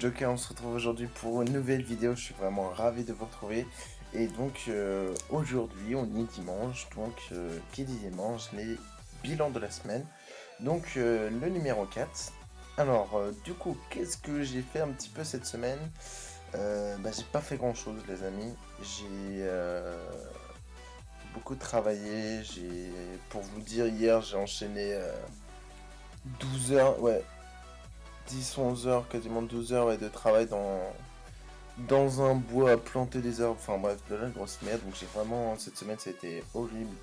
Joker, on se retrouve aujourd'hui pour une nouvelle vidéo, je suis vraiment ravi de vous retrouver. Et donc aujourd'hui on est dimanche, donc qui dit dimanche, les bilans de la semaine. Donc le numéro 4. Alors du coup, qu'est-ce que j'ai fait un petit peu cette semaine? J'ai pas fait grand chose les amis, j'ai beaucoup travaillé, pour vous dire, hier j'ai enchaîné 12 heures, ouais, 10-11 heures, quasiment 12 heures ouais, de travail dans un bois à planter des arbres, enfin bref, de la grosse merde. Donc j'ai vraiment, cette semaine ça a été horrible.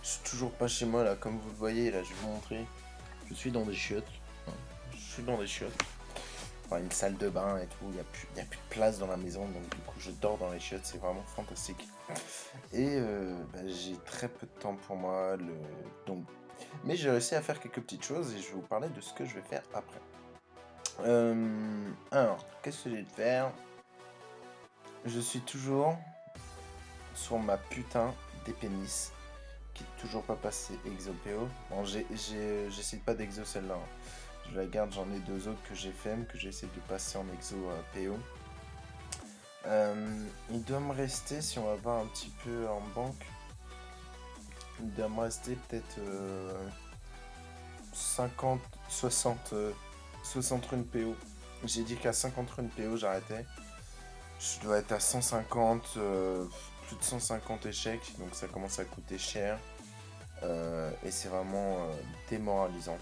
Je suis toujours pas chez moi là, comme vous le voyez, là je vais vous montrer. Je suis dans des chiottes. Hein. Je suis dans des chiottes. Enfin une salle de bain et tout, y a plus de place dans la maison, donc du coup je dors dans les chiottes, c'est vraiment fantastique. Et j'ai très peu de temps pour moi, donc... mais j'ai réussi à faire quelques petites choses et je vais vous parler de ce que je vais faire après. Alors, qu'est-ce que j'ai de faire? Je suis toujours sur ma putain d'épénis qui est toujours pas passé exo PO. Bon, j'essaie pas d'exo celle-là. Hein. Je la garde, j'en ai deux autres que j'ai fait, que j'essaie de passer en exo PO. Il doit me rester, si on va voir un petit peu en banque, il doit me rester peut-être 50, 60, 60 runes PO. J'ai dit qu'à 50 runes PO j'arrêtais. Je dois être à 150, plus de 150 échecs, donc ça commence à coûter cher. Et c'est vraiment démoralisant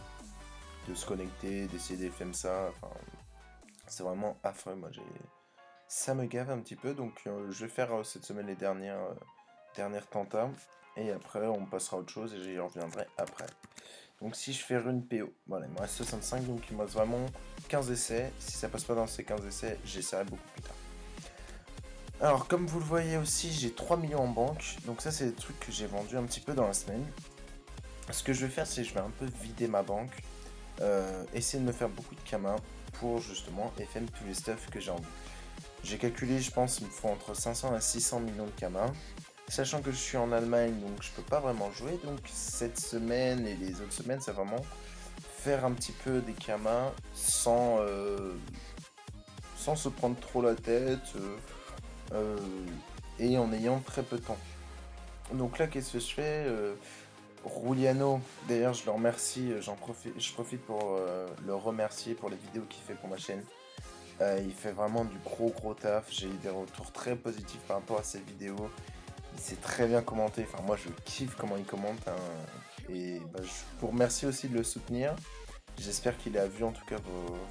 de se connecter, d'essayer des comme ça. Enfin, c'est vraiment affreux. Moi, ça me gave un petit peu. Donc, je vais faire cette semaine les dernières tentas. Et après, on passera à autre chose et j'y reviendrai après. Donc, si je fais une PO, voilà, il me reste 65. Donc, il me reste vraiment 15 essais. Si ça passe pas dans ces 15 essais, j'essaierai beaucoup plus tard. Alors, comme vous le voyez aussi, j'ai 3 millions en banque. Donc, ça, c'est des trucs que j'ai vendus un petit peu dans la semaine. Ce que je vais faire, c'est que je vais un peu vider ma banque. Essayer de me faire beaucoup de kamas pour justement FM tous les stuff que j'ai envie. J'ai calculé, je pense, il me faut entre 500 à 600 millions de kamas. Sachant que je suis en Allemagne, donc je peux pas vraiment jouer. Donc cette semaine et les autres semaines, c'est vraiment faire un petit peu des kamas sans se prendre trop la tête et en ayant très peu de temps. Donc là, qu'est-ce que je fais Rouliano, d'ailleurs je le remercie, je profite pour le remercier pour les vidéos qu'il fait pour ma chaîne. Il fait vraiment du gros taf, j'ai eu des retours très positifs par rapport à ses vidéos. Il sait très bien commenter, enfin moi je kiffe comment il commente. Hein. Et je vous remercie aussi de le soutenir. J'espère qu'il a vu en tout cas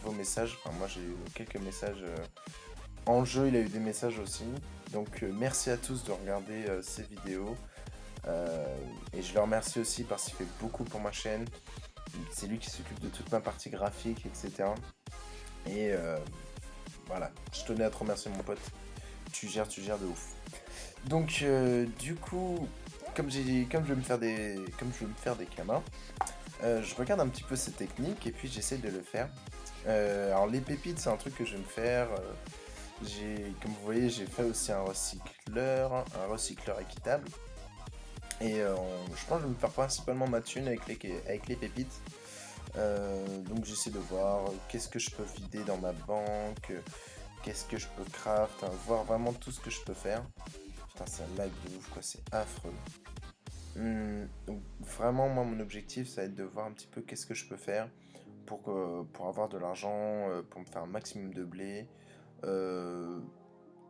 vos messages. Enfin moi j'ai eu quelques messages en jeu, il a eu des messages aussi. Donc merci à tous de regarder ces vidéos. Et je le remercie aussi parce qu'il fait beaucoup pour ma chaîne. C'est lui qui s'occupe de toute ma partie graphique, etc. Et voilà, je tenais à te remercier mon pote. Tu gères de ouf. Donc du coup, comme je veux me faire des kamas, je regarde un petit peu ces techniques et puis j'essaie de le faire. Alors les pépites, c'est un truc que je vais me faire. Comme vous voyez, j'ai fait aussi un recycleur équitable. Et je pense que je vais me faire principalement ma thune avec les pépites. Donc j'essaie de voir qu'est-ce que je peux vider dans ma banque, qu'est-ce que je peux craft, hein, voir vraiment tout ce que je peux faire. Putain, c'est un lag de ouf quoi, c'est affreux. Donc vraiment, moi mon objectif ça va être de voir un petit peu qu'est-ce que je peux faire pour avoir de l'argent, pour me faire un maximum de blé.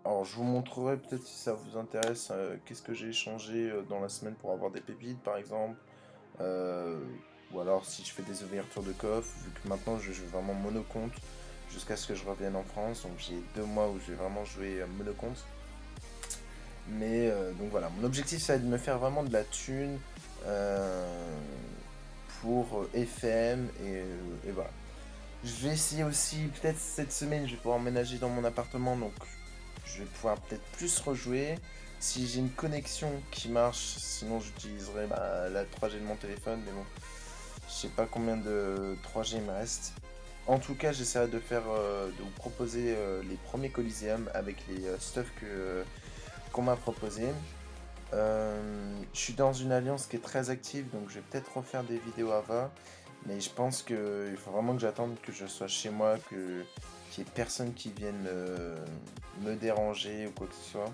Alors je vous montrerai peut-être si ça vous intéresse qu'est-ce que j'ai échangé dans la semaine pour avoir des pépites par exemple. Euh, ou alors si je fais des ouvertures de coffre, vu que maintenant je joue vraiment monocompte jusqu'à ce que je revienne en France. Donc j'ai 2 mois où je vais vraiment jouer monocompte. Mais donc voilà, mon objectif ça va être de me faire vraiment de la thune pour FM et voilà. Je vais essayer aussi, peut-être cette semaine, je vais pouvoir emménager dans mon appartement, donc je vais pouvoir peut-être plus rejouer. Si j'ai une connexion qui marche, sinon j'utiliserai la 3G de mon téléphone, mais bon, je sais pas combien de 3G il me reste. En tout cas, j'essaierai de vous proposer les premiers Coliseum avec les stuff qu'on m'a proposé. Je suis dans une alliance qui est très active, donc je vais peut-être refaire des vidéos avant. Mais je pense qu'il faut vraiment que j'attende que je sois chez moi, que qu'il y ait personne qui vienne me déranger ou quoi que ce soit.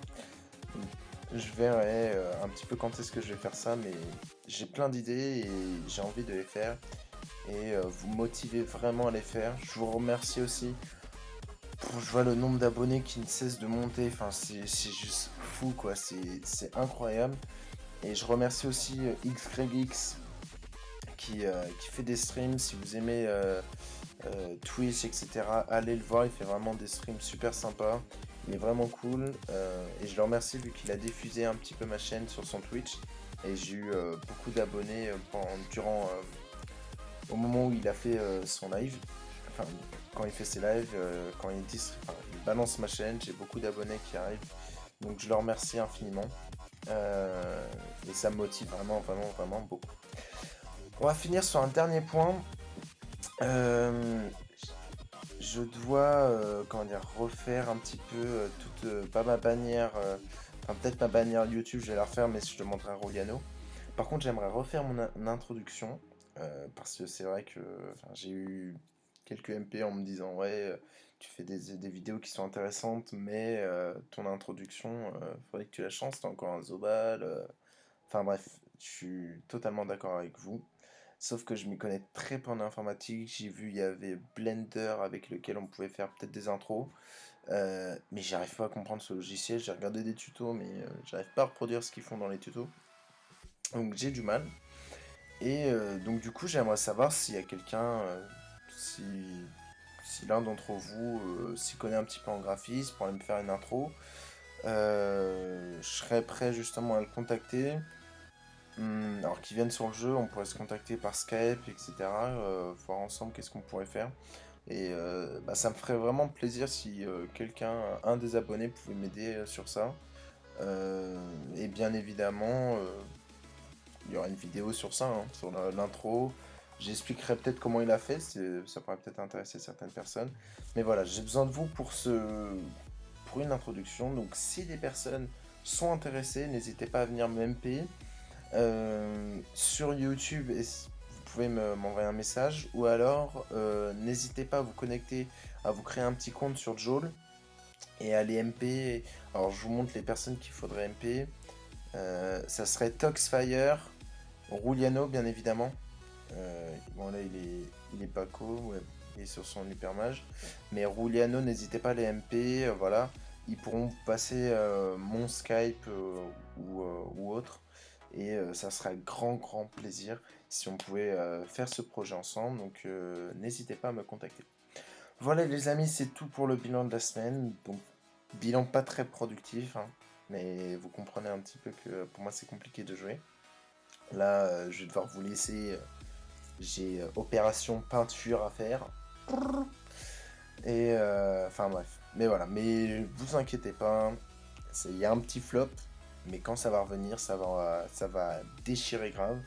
Je verrai un petit peu quand est-ce que je vais faire ça, mais j'ai plein d'idées et j'ai envie de les faire. Et vous motivez vraiment à les faire. Je vous remercie aussi. Je vois le nombre d'abonnés qui ne cesse de monter. Enfin, c'est juste fou, quoi. C'est incroyable. Et je remercie aussi XGregX qui fait des streams. Si vous aimez Twitch, etc., allez le voir. Il fait vraiment des streams super sympas. Il est vraiment cool. Et je le remercie vu qu'il a diffusé un petit peu ma chaîne sur son Twitch. Et j'ai eu beaucoup d'abonnés durant au moment où il a fait son live. Enfin, quand il fait ses lives, quand il balance ma chaîne, j'ai beaucoup d'abonnés qui arrivent. Donc je le remercie infiniment. Et ça me motive vraiment, vraiment, vraiment beaucoup. On va finir sur un dernier point. Je dois comment dire, refaire un petit peu pas ma bannière, enfin peut-être ma bannière YouTube, je vais la refaire, mais je demanderai à Roliano. Par contre, j'aimerais refaire mon introduction parce que c'est vrai que j'ai eu quelques MP en me disant ouais, tu fais des vidéos qui sont intéressantes, mais ton introduction, faudrait que tu la changes, t'as encore un Zobal. Enfin bref, je suis totalement d'accord avec vous. Sauf que je m'y connais très peu en informatique. J'ai vu il y avait Blender avec lequel on pouvait faire peut-être des intros. Mais j'arrive pas à comprendre ce logiciel. J'ai regardé des tutos, mais j'arrive pas à reproduire ce qu'ils font dans les tutos. Donc j'ai du mal. Et donc du coup j'aimerais savoir s'il y a quelqu'un, si, si l'un d'entre vous s'y connaît un petit peu en graphisme pour aller me faire une intro. Je serais prêt justement à le contacter. Alors qu'ils viennent sur le jeu, on pourrait se contacter par Skype, etc. Voir ensemble qu'est-ce qu'on pourrait faire. Et ça me ferait vraiment plaisir si quelqu'un, un des abonnés, pouvait m'aider sur ça. Et bien évidemment, il y aura une vidéo sur ça, hein, sur l'intro. J'expliquerai peut-être comment il a fait, ça pourrait peut-être intéresser certaines personnes. Mais voilà, j'ai besoin de vous pour une introduction. Donc si des personnes sont intéressées, n'hésitez pas à venir me MP. Sur YouTube, vous pouvez m'envoyer un message ou alors n'hésitez pas à vous connecter, à vous créer un petit compte sur Joel et à les MP. Alors je vous montre les personnes qu'il faudrait MP. Ça serait Toxfire, Ruliano bien évidemment. Bon là il est pas co, ouais, il est sur son hypermage. Mais Ruliano, n'hésitez pas à les MP, voilà. Ils pourront vous passer mon Skype ou autre. Et ça serait un grand plaisir si on pouvait faire ce projet ensemble. Donc n'hésitez pas à me contacter. Voilà les amis, c'est tout pour le bilan de la semaine. Donc bilan pas très productif, hein, mais vous comprenez un petit peu que pour moi c'est compliqué de jouer. Là je vais devoir vous laisser. J'ai opération peinture à faire. Et enfin bref. Mais voilà, mais vous inquiétez pas. Il y a un petit flop. Mais quand ça va revenir, ça va déchirer grave.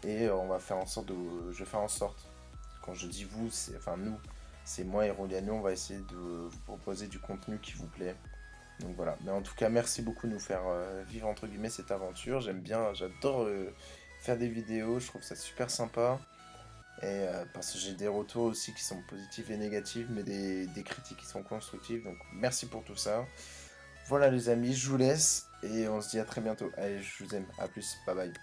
Et on va faire en sorte de. Je vais faire en sorte. Quand je dis vous, c'est. Enfin nous, c'est moi et Roliano, on va essayer de vous proposer du contenu qui vous plaît. Donc voilà. Mais en tout cas, merci beaucoup de nous faire vivre entre guillemets cette aventure. J'aime bien, j'adore faire des vidéos, je trouve ça super sympa. Et parce que j'ai des retours aussi qui sont positifs et négatifs, mais des critiques qui sont constructives. Donc merci pour tout ça. Voilà les amis, je vous laisse et on se dit à très bientôt. Allez, je vous aime. À plus. Bye bye.